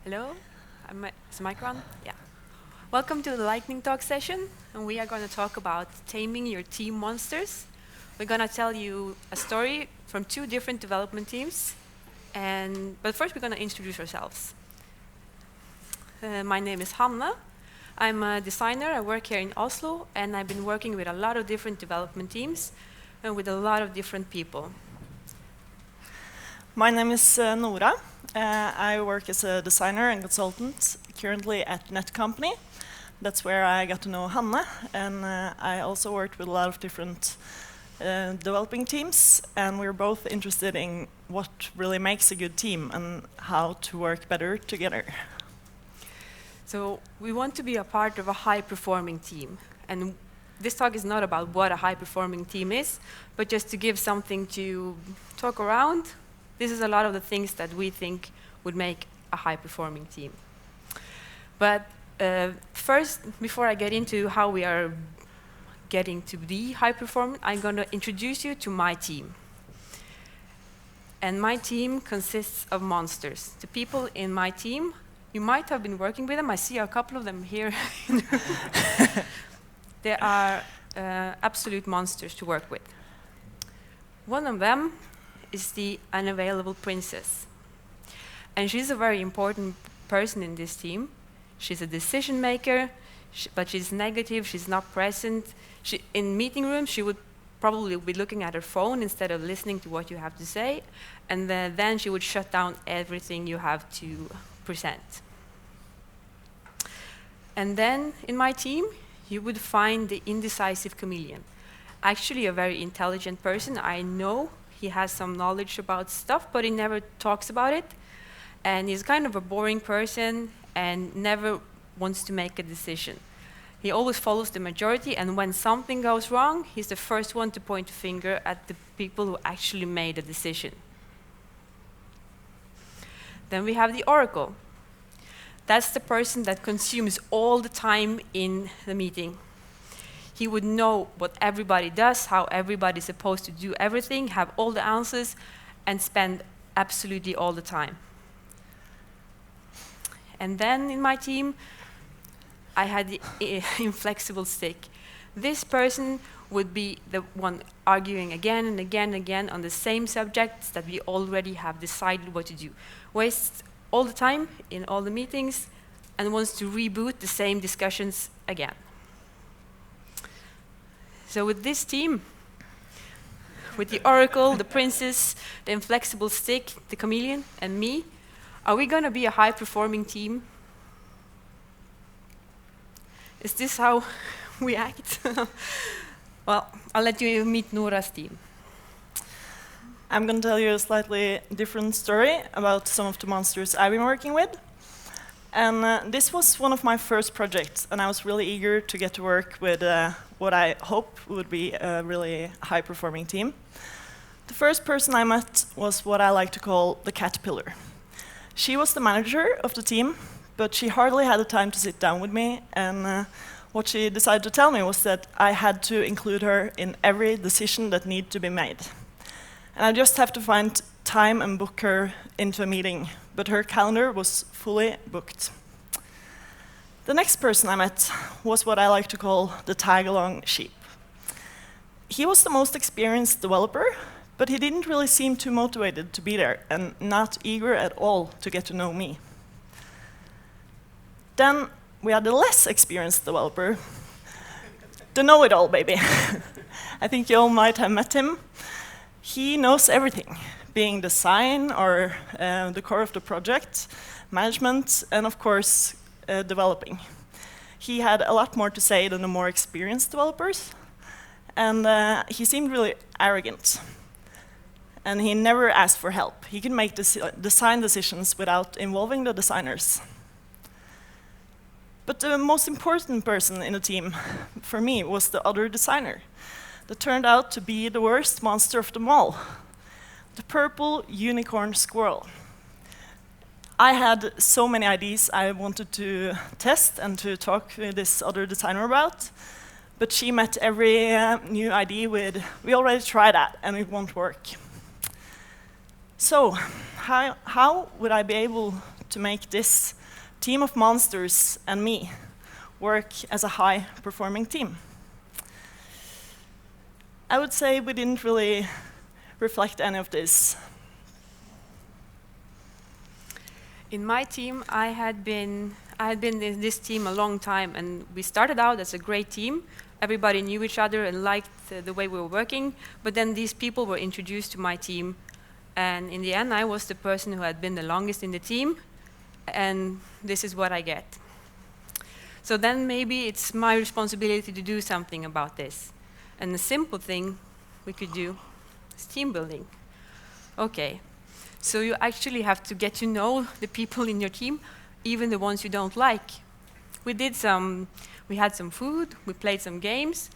Hello, is the mic on? Yeah. Welcome to the lightning talk session, and we are going to talk about taming your team monsters. We're going to tell you a story from two different development teams, but first we're going to introduce ourselves. My name is Hanne. I'm a designer. I work here in Oslo, and I've been working with a lot of different development teams and with a lot of different people. My name is Nora. I work as a designer and consultant currently at Net Company. That's where I got to know Hanne, and I also worked with a lot of different developing teams, and we're both interested in what really makes a good team and how to work better together. So we want to be a part of a high-performing team, and this talk is not about what a high-performing team is, but just to give something to talk around. This is a lot of the things that we think would make a high-performing team. But first, before I get into how we are getting to be high-performing, I'm going to introduce you to my team. And my team consists of monsters. The people in my team, you might have been working with them. I see a couple of them here. They are absolute monsters to work with. One of them is the unavailable princess. And she's a very important person in this team. She's a decision maker, but she's negative, she's not present. In meeting rooms, she would probably be looking at her phone instead of listening to what you have to say, and then she would shut down everything you have to present. And then in my team, you would find the indecisive chameleon. Actually a very intelligent person. I know he has some knowledge about stuff, but he never talks about it. And he's kind of a boring person and never wants to make a decision. He always follows the majority, and when something goes wrong, he's the first one to point a finger at the people who actually made a decision. Then we have the oracle. That's the person that consumes all the time in the meeting. He would know what everybody does, how everybody's supposed to do everything, have all the answers, and spend absolutely all the time. And then in my team, I had the inflexible stick. This person would be the one arguing again and again and again on the same subjects that we already have decided what to do. Wastes all the time in all the meetings and wants to reboot the same discussions again. So with this team, with the oracle, the princess, the inflexible stick, the chameleon, and me, are we going to be a high-performing team? Is this how we act? Well, I'll let you meet Nora's team. I'm going to tell you a slightly different story about some of the monsters I've been working with. And this was one of my first projects, and I was really eager to get to work with what I hope would be a really high-performing team. The first person I met was what I like to call the caterpillar. She was the manager of the team, but she hardly had the time to sit down with me, and what she decided to tell me was that I had to include her in every decision that needed to be made. And I just have to find time and book her into a meeting, but her calendar was fully booked. The next person I met was what I like to call the tag-along sheep. He was the most experienced developer, but he didn't really seem too motivated to be there and not eager at all to get to know me. Then we had the less experienced developer, the know-it-all baby. I think you all might have met him. He knows everything, being design or the core of the project, management, and of course, developing. He had a lot more to say than the more experienced developers, and he seemed really arrogant. And he never asked for help. He could make design decisions without involving the designers. But the most important person in the team, for me, was the other designer. That turned out to be the worst monster of them all, the purple unicorn squirrel. I had so many ideas I wanted to test and to talk with this other designer about, but she met every new idea with, we already tried that and it won't work. So how would I be able to make this team of monsters and me work as a high-performing team? I would say we didn't really reflect any of this. In my team, I had been in this team a long time, and we started out as a great team. Everybody knew each other and liked the way we were working, but then these people were introduced to my team, and in the end, I was the person who had been the longest in the team, and this is what I get. So then maybe it's my responsibility to do something about this. And the simple thing we could do is team building. Okay, so you actually have to get to know the people in your team, even the ones you don't like. We had some food, we played some games,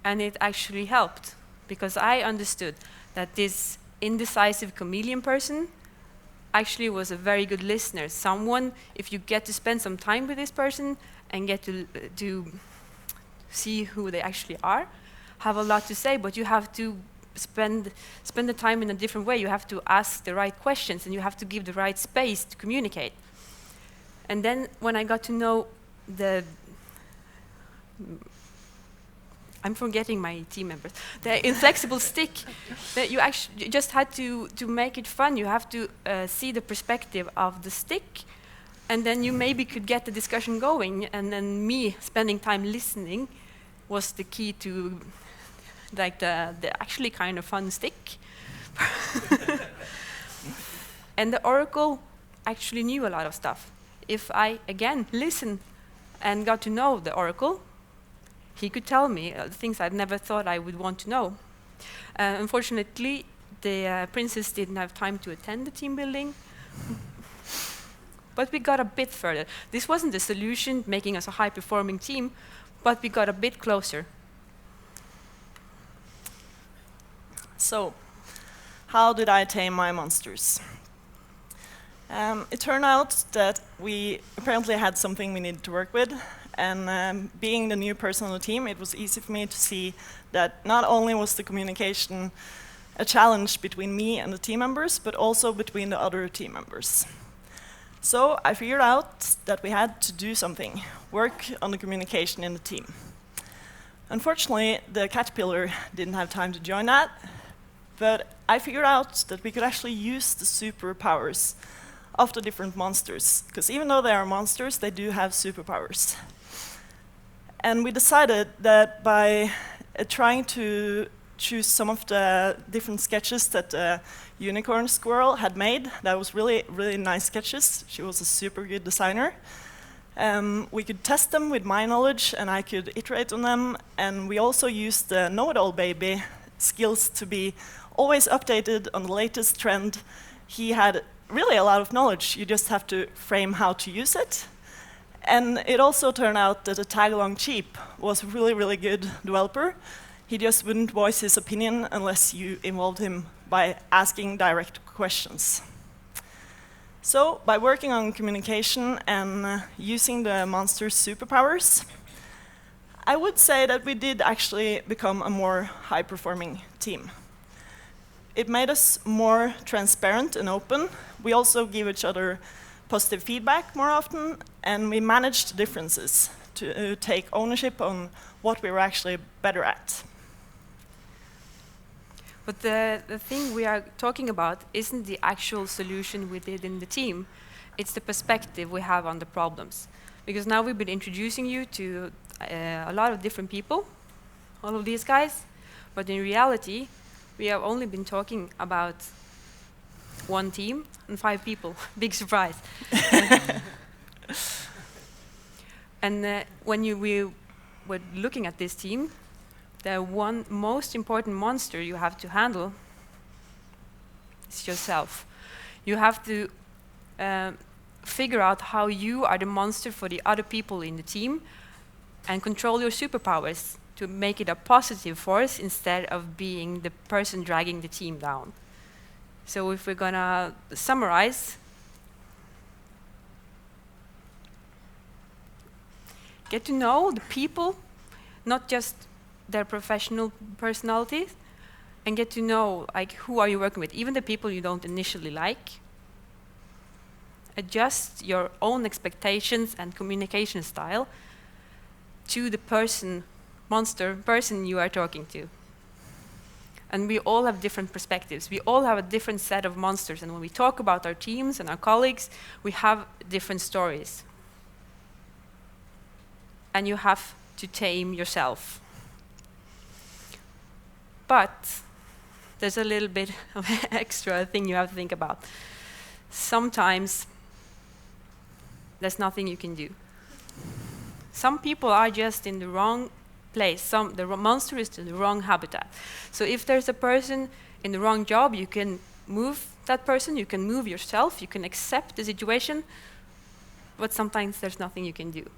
and it actually helped, because I understood that this indecisive chameleon person actually was a very good listener. Someone, if you get to spend some time with this person and get to see who they actually are, have a lot to say, but you have to spend the time in a different way. You have to ask the right questions, and you have to give the right space to communicate. And then when I got to know I'm forgetting my team members. The inflexible stick, that you actually just had to make it fun. You have to see the perspective of the stick, and then you maybe could get the discussion going. And then me spending time listening was the key to like the actually kind of fun stick. And the oracle actually knew a lot of stuff. If I, again, listened and got to know the oracle, he could tell me things I'd never thought I would want to know. Unfortunately, the princess didn't have time to attend the team building, but we got a bit further. This wasn't the solution, making us a high-performing team, but we got a bit closer. So, how did I tame my monsters? It turned out that we apparently had something we needed to work with, and being the new person on the team, it was easy for me to see that not only was the communication a challenge between me and the team members, but also between the other team members. So I figured out that we had to do something, work on the communication in the team. Unfortunately, the caterpillar didn't have time to join that, but I figured out that we could actually use the superpowers of the different monsters, because even though they are monsters, they do have superpowers. And we decided that by trying to choose some of the different sketches that the unicorn squirrel had made, that was really, really nice sketches. She was a super good designer. We could test them with my knowledge, and I could iterate on them. And we also used the know-it-all baby skills to be always updated on the latest trend. He had really a lot of knowledge. You just have to frame how to use it. And it also turned out that the tag-along cheap was a really, really good developer. He just wouldn't voice his opinion unless you involved him by asking direct questions. So by working on communication and using the monster's superpowers, I would say that we did actually become a more high-performing team. It made us more transparent and open. We also give each other positive feedback more often, and we managed differences to take ownership on what we were actually better at. But the thing we are talking about isn't the actual solution we did in the team. It's the perspective we have on the problems. Because now we've been introducing you to a lot of different people, all of these guys, but in reality, we have only been talking about one team and 5 people. Big surprise. And when we were looking at this team, the one most important monster you have to handle is yourself. You have to figure out how you are the monster for the other people in the team and control your superpowers to make it a positive force instead of being the person dragging the team down. So if we're gonna summarize, get to know the people, not just their professional personalities, and get to know like who are you working with, even the people you don't initially like. adjust your own expectations and communication style to the person you are talking to. And we all have different perspectives. We all have a different set of monsters. And when we talk about our teams and our colleagues, we have different stories. And you have to tame yourself. But there's a little bit of extra thing you have to think about. Sometimes there's nothing you can do. Some people are just in the wrong place. The monster is in the wrong habitat. So if there's a person in the wrong job, you can move that person, you can move yourself, you can accept the situation, but sometimes there's nothing you can do.